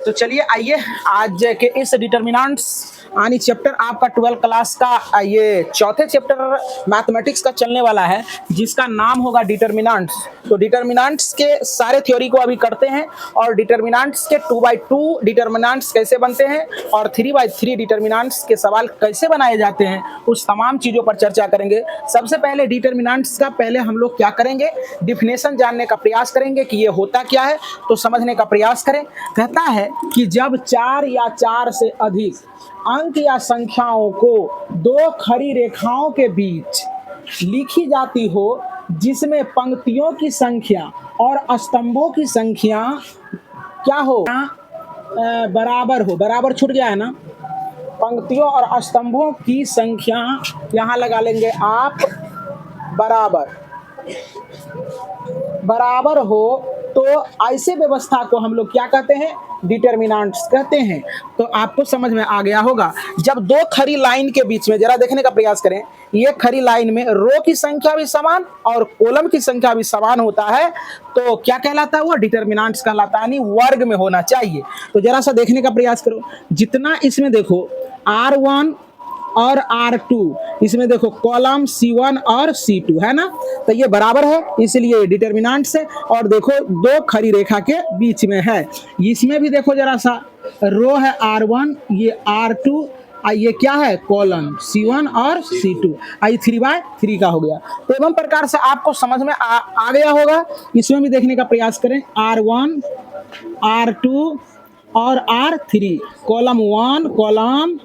तो चलिए आइए आज के इस डिटर्मिनेंट्स यानी चैप्टर आपका 12 क्लास का ये चौथे चैप्टर मैथमेटिक्स का चलने वाला है जिसका नाम होगा डिटर्मिनेंट्स। तो डिटर्मिनेंट्स के सारे थ्योरी को अभी करते हैं और डिटर्मिनेंट्स के 2x2 डिटर्मिनेंट्स कैसे बनते हैं और 3x3 डिटर्मिनेंट्स के सवाल कैसे बनाए जाते हैं उस तमाम चीज़ों पर चर्चा करेंगे। सबसे पहले डिटर्मिनेंट्स का पहले हम लोग क्या करेंगे, डिफिनेशन जानने का प्रयास करेंगे कि ये होता क्या है, तो समझने का प्रयास करें। कहता है कि जब 4 या 4 से अधिक अंक या संख्याओं को दो खड़ी रेखाओं के बीच लिखी जाती हो जिसमें पंक्तियों की संख्या और स्तंभों की संख्या क्या हो, बराबर हो, बराबर छूट गया है ना, पंक्तियों और स्तंभों की संख्या यहाँ लगा लेंगे आप बराबर हो, तो ऐसे व्यवस्था को हम लोग क्या कहते हैं, डिटर्मिनेंट्स कहते हैं। तो आपको समझ में आ गया होगा। जब दो खड़ी लाइन के बीच में जरा देखने का प्रयास करें, ये खड़ी लाइन में रो की संख्या भी समान और कॉलम की संख्या भी समान होता है तो क्या कहलाता है, वो डिटर्मिनेंट्स कहलाता है, यानी वर्ग में होना चाहिए। तो जरा सा देखने का प्रयास करो, जितना इसमें देखो R1 और R2, इसमें देखो कॉलम C1 और C2 है ना, तो ये बराबर है इसलिए डिटर्मिनेंट्स है। और देखो दो खड़ी रेखा के बीच में है, इसमें भी देखो जरा सा रो है R1, ये R2, ये क्या है कॉलम C1 और C2, आई 3x3 का हो गया। तो एवं प्रकार से आपको समझ में आ गया होगा। इसमें भी देखने का प्रयास करें, R1 R2 और R3, कॉलम 1 कॉलम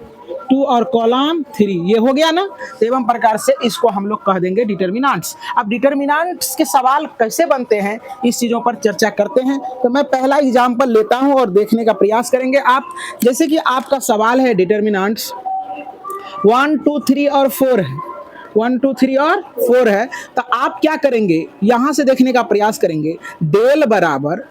2 और कॉलम 3, ये हो गया ना। तो एवं प्रकार से इसको हम लोग कह देंगे डिटर्मिनेंट्स। अब डिटर्मिनेंट्स के सवाल कैसे बनते हैं इस चीज़ों पर चर्चा करते हैं। तो मैं पहला एग्जाम्पल लेता हूं और देखने का प्रयास करेंगे आप। जैसे कि आपका सवाल है डिटर्मिनेंट्स 1 2 3 और 4 है, 1 2 3 और 4 है, तो आप क्या करेंगे, यहाँ से देखने का प्रयास करेंगे, डेल बराबर,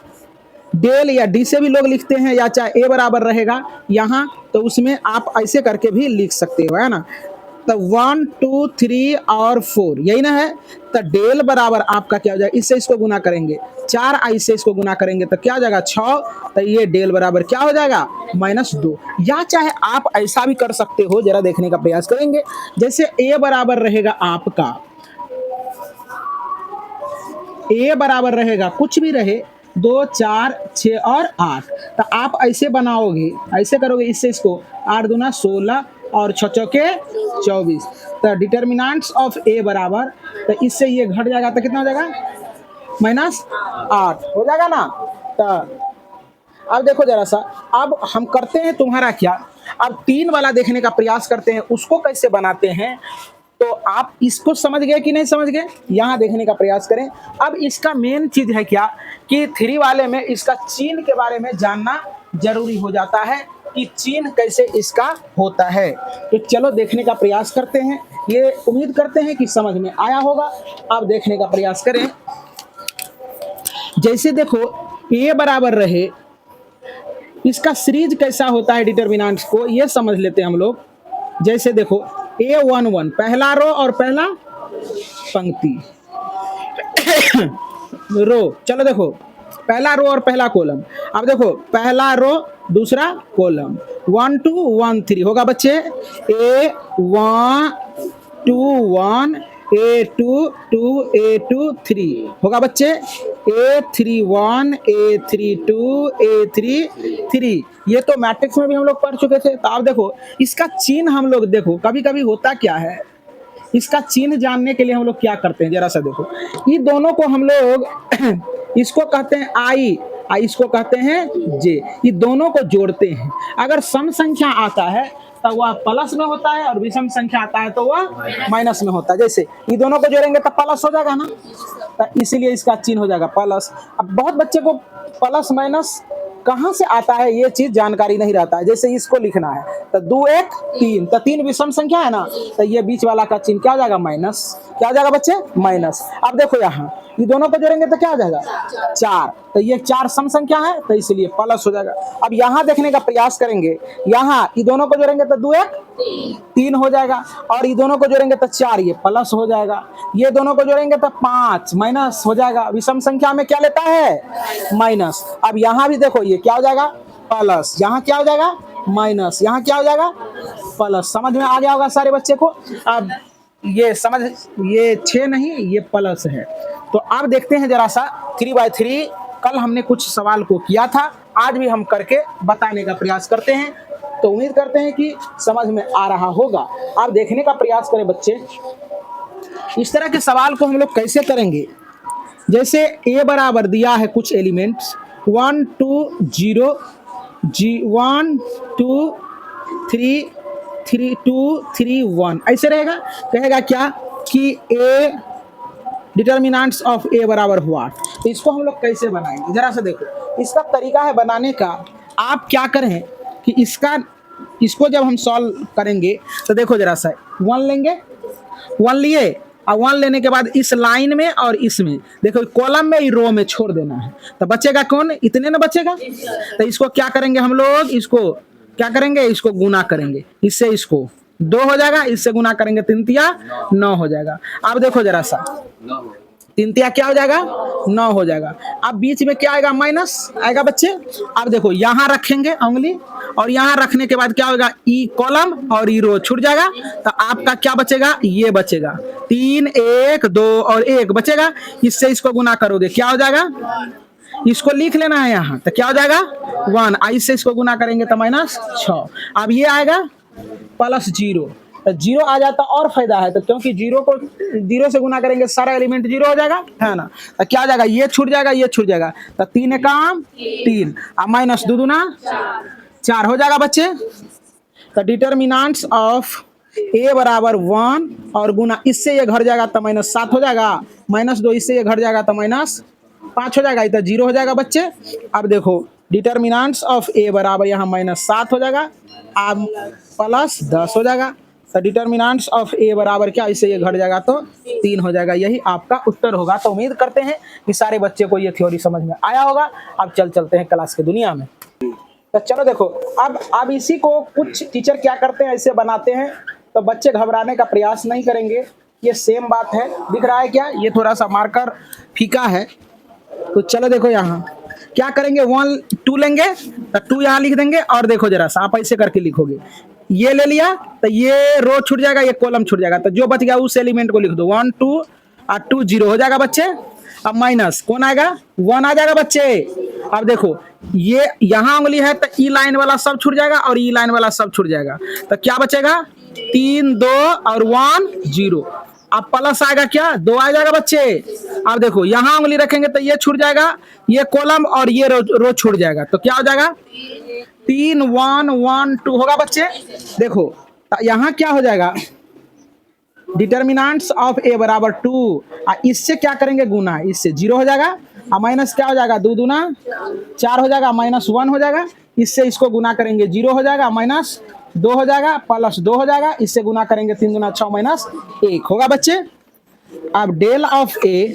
डेल या डी से भी लोग लिखते हैं या चाहे ए बराबर रहेगा यहाँ, तो उसमें आप ऐसे करके भी लिख सकते हो, है ना। तो 1 2 3 और 4 यही ना है, तो डेल बराबर आपका क्या हो जाएगा, इससे इसको गुना करेंगे 4 आई से इसको गुना करेंगे तो क्या हो जाएगा 6, तो ये डेल बराबर क्या हो जाएगा -2। या चाहे आप ऐसा भी कर सकते हो, जरा देखने का प्रयास करेंगे। जैसे ए बराबर रहेगा आपका, ए बराबर रहेगा कुछ भी रहे 2 4 6 और 8, तो आप ऐसे बनाओगे, ऐसे करोगे, इससे इसको 8 दूना 16 और 6 चौके 24, तो डिटर्मिनेंट्स ऑफ ए बराबर, तो इससे ये घट जाएगा तो कितना हो जाएगा -8 हो जाएगा ना। तो अब देखो जरा सा, अब हम करते हैं तुम्हारा क्या, अब 3 वाला देखने का प्रयास करते हैं, उसको कैसे बनाते हैं। तो आप इसको समझ गए कि नहीं समझ गए, यहाँ देखने का प्रयास करें। अब इसका मेन चीज है क्या कि 3 वाले में इसका चिन्ह के बारे में जानना जरूरी हो जाता है कि चिन्ह कैसे इसका होता है। तो चलो देखने का प्रयास करते हैं, ये उम्मीद करते हैं कि समझ में आया होगा। अब देखने का प्रयास करें, जैसे देखो ए बराबर रहे, इसका सीरीज कैसा होता है डिटर्मिनेंट्स को ये समझ लेते हैं हम लोग। जैसे देखो A11 पहला रो और पहला पंक्ति रो, चलो देखो पहला रो और पहला कॉलम, अब देखो पहला रो दूसरा कॉलम 1 2 1 3 होगा बच्चे, A1 2 1 A2 2 A2 3 होगा बच्चे, A31 A32 A33, ये तो मैट्रिक्स में भी हम लोग पढ़ चुके थे। तो अब देखो इसका चिन्ह हम लोग देखो, कभी कभी होता क्या है, इसका चिन्ह जानने के लिए हम लोग क्या करते हैं, जरा सा देखो, ये दोनों को हम लोग इसको कहते हैं आई, इसको कहते हैं जे, ये दोनों को जोड़ते हैं। अगर सम संख्या आता है तो वह प्लस में होता है और विषम संख्या आता है तो वह माइनस में होता है। जैसे ये दोनों को जोड़ेंगे तो प्लस हो जाएगा ना, तो इसीलिए इसका चिन्ह हो जाएगा प्लस। अब बहुत बच्चे को प्लस माइनस कहाँ से आता है ये चीज जानकारी नहीं रहता है। जैसे इसको लिखना है तो 2 1 3, तो 3 विषम संख्या है ना, तो ये बीच वाला का चिन्ह क्या हो जाएगा माइनस, क्या हो जाएगा बच्चे माइनस। अब देखो यहाँ ये दोनों को जोड़ेंगे तो क्या हो जाएगा 4, तो ये 4 सम संख्या है तो इसलिए प्लस हो जाएगा। अब यहाँ देखने का प्रयास करेंगे, यहाँ ये दोनों को जोड़ेंगे तो 2 1 3 हो जाएगा और ये दोनों को जोड़ेंगे तो 4, ये प्लस हो जाएगा। ये दोनों को जोड़ेंगे तो 5 माइनस हो जाएगा। विषम संख्या में क्या लेता है माइनस। अब यहाँ भी देखो ये क्या हो जाएगा प्लस, यहाँ क्या हो जाएगा माइनस, यहाँ क्या हो जाएगा प्लस। समझ में आ गया होगा सारे बच्चे को। अब ये समझ, ये 6 नहीं ये प्लस है। तो अब देखते हैं जरा सा 3/3। कल हमने कुछ सवाल को किया था, आज भी हम करके बताने का प्रयास करते हैं। तो उम्मीद करते हैं कि समझ में आ रहा होगा। आप देखने का प्रयास करें बच्चे, इस तरह के सवाल को हम लोग कैसे करेंगे। जैसे ए बराबर दिया है कुछ एलिमेंट्स 1 2 0 1 2 3 3 2 3 1 ऐसे रहेगा। कहेगा क्या कि ए डिटर्मिनेंट्स ऑफ ए बराबर हुआ। तो इसको हम लोग कैसे बनाएंगे जरा सा देखो। इसका तरीका है बनाने का, आप क्या करें कि इसको जब हम सॉल्व करेंगे तो देखो जरा सा 1 लेंगे, 1 लिए और 1 लेने के बाद इस लाइन में और इसमें देखो कॉलम में ही रो में छोड़ देना है। तो बचेगा कौन, इतने ना बचेगा। तो इसको क्या करेंगे हम लोग, इसको क्या करेंगे, इसको गुना करेंगे, इससे इसको 2 हो जाएगा, इससे गुना करेंगे 3 तिया 9 हो जाएगा। अब देखो जरा सा 3 तिया क्या हो जाएगा 9 हो जाएगा। अब बीच में क्या आएगा माइनस आएगा बच्चे। अब देखो यहाँ रखेंगे उंगली और यहाँ रखने के बाद क्या होगा ई कॉलम और ई रो छूट जाएगा। तो आपका क्या बचेगा, ये बचेगा 3 1 2 और 1 बचेगा। इससे इसको गुना करोगे क्या हो जाएगा, इसको लिख लेना है यहाँ। तो क्या हो जाएगा 1, इससे इसको गुना करेंगे तो -6। अब ये आएगा +0। तो 0 आ जाता और फायदा है, तो क्योंकि 0 को 0 से गुना करेंगे सारा एलिमेंट 0 हो जाएगा, है ना। तो क्या हो जाएगा, ये छूट जाएगा ये छूट जाएगा। तो 3 एकम 3 और -2 दूना 4 हो जाएगा बच्चे। तो डिटर्मिनेंट्स ऑफ ए बराबर 1 और गुना इससे ये घट जाएगा तो -7 हो जाएगा, -2 इससे ये घट जाएगा तो -5 हो जाएगा, तो 0 हो जाएगा बच्चे। अब देखो डिटर्मिनेंट्स ऑफ ए बराबर यहाँ -7 हो जाएगा, अब +10 हो जाएगा। तो डिटर्मिनेंट्स ऑफ ए बराबर क्या, इससे ये घट जाएगा तो 3 हो जाएगा। यही आपका उत्तर होगा। तो उम्मीद करते हैं कि सारे बच्चे को ये थ्योरी समझ में आया होगा। अब चलते हैं क्लास की दुनिया में। तो चलो देखो, अब इसी को कुछ टीचर क्या करते हैं, ऐसे बनाते हैं तो बच्चे घबराने का प्रयास नहीं करेंगे। ये सेम बात है, दिख रहा है क्या, ये थोड़ा सा मार्कर फीका है। तो चलो देखो यहाँ क्या करेंगे, 1 2 लेंगे तो 2 यहाँ लिख देंगे और देखो जरा सा आप ऐसे करके लिखोगे। ये ले लिया तो ये रो छूट जाएगा, ये कॉलम छूट जाएगा। तो जो बच गया उस एलिमेंट को लिख दो 1 2 और 2 0 हो जाएगा बच्चे। अब माइनस कौन आएगा 1 आ जाएगा बच्चे। अब देखो ये यहाँ उंगली है तो ई लाइन वाला सब छूट जाएगा और ई लाइन वाला सब छूट जाएगा। तो क्या बचेगा 3 2 और 1 0। अब प्लस आएगा क्या 2 आ जाएगा बच्चे। अब देखो यहाँ उंगली रखेंगे तो ये छूट जाएगा, ये कॉलम और ये रो छूट जाएगा। तो क्या हो जाएगा 3 1 1 2 होगा बच्चे। देखो यहाँ क्या हो जाएगा, डिटर्मिनेंट्स ऑफ ए बराबर 2, इससे क्या करेंगे गुना, इससे 0 हो जाएगा और माइनस क्या हो जाएगा 2 दूना 4 हो जाएगा, -1 हो जाएगा। इससे इसको गुना करेंगे 0 हो जाएगा, -2 हो जाएगा, +2 हो जाएगा। इससे गुना करेंगे 3 दूना 6 -1 होगा बच्चे। अब डेल ऑफ ए,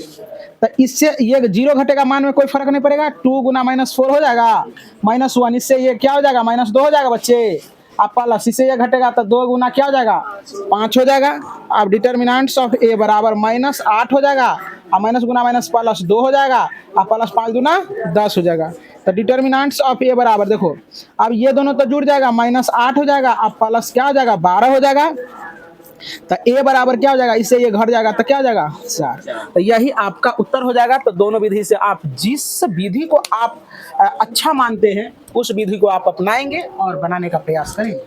तो इससे ये 0 घटेगा मान में कोई फर्क नहीं पड़ेगा, 2 गुना -4 हो जाएगा, -1 इससे ये क्या हो जाएगा -2 हो जाएगा बच्चे। अब प्लस इससे ये घटेगा तो 2 गुना क्या हो जाएगा 5 हो जाएगा। अब डिटर्मिनेंट्स ऑफ ए बराबर -8 हो जाएगा और माइनस गुना माइनस +2 हो जाएगा और +5 दूना 10 हो जाएगा। तो डिटर्मिनेंट्स ऑफ ए बराबर देखो अब ये दोनों तो जुड़ जाएगा, -8 हो जाएगा, अब प्लस क्या हो जाएगा 12 हो जाएगा। तो ए बराबर क्या हो जाएगा, इससे ये घट जाएगा तो क्या हो जाएगा 4। तो यही आपका उत्तर हो जाएगा। तो दोनों विधि से आप जिस विधि को आप अच्छा मानते हैं उस विधि को आप अपनाएंगे और बनाने का प्रयास करेंगे।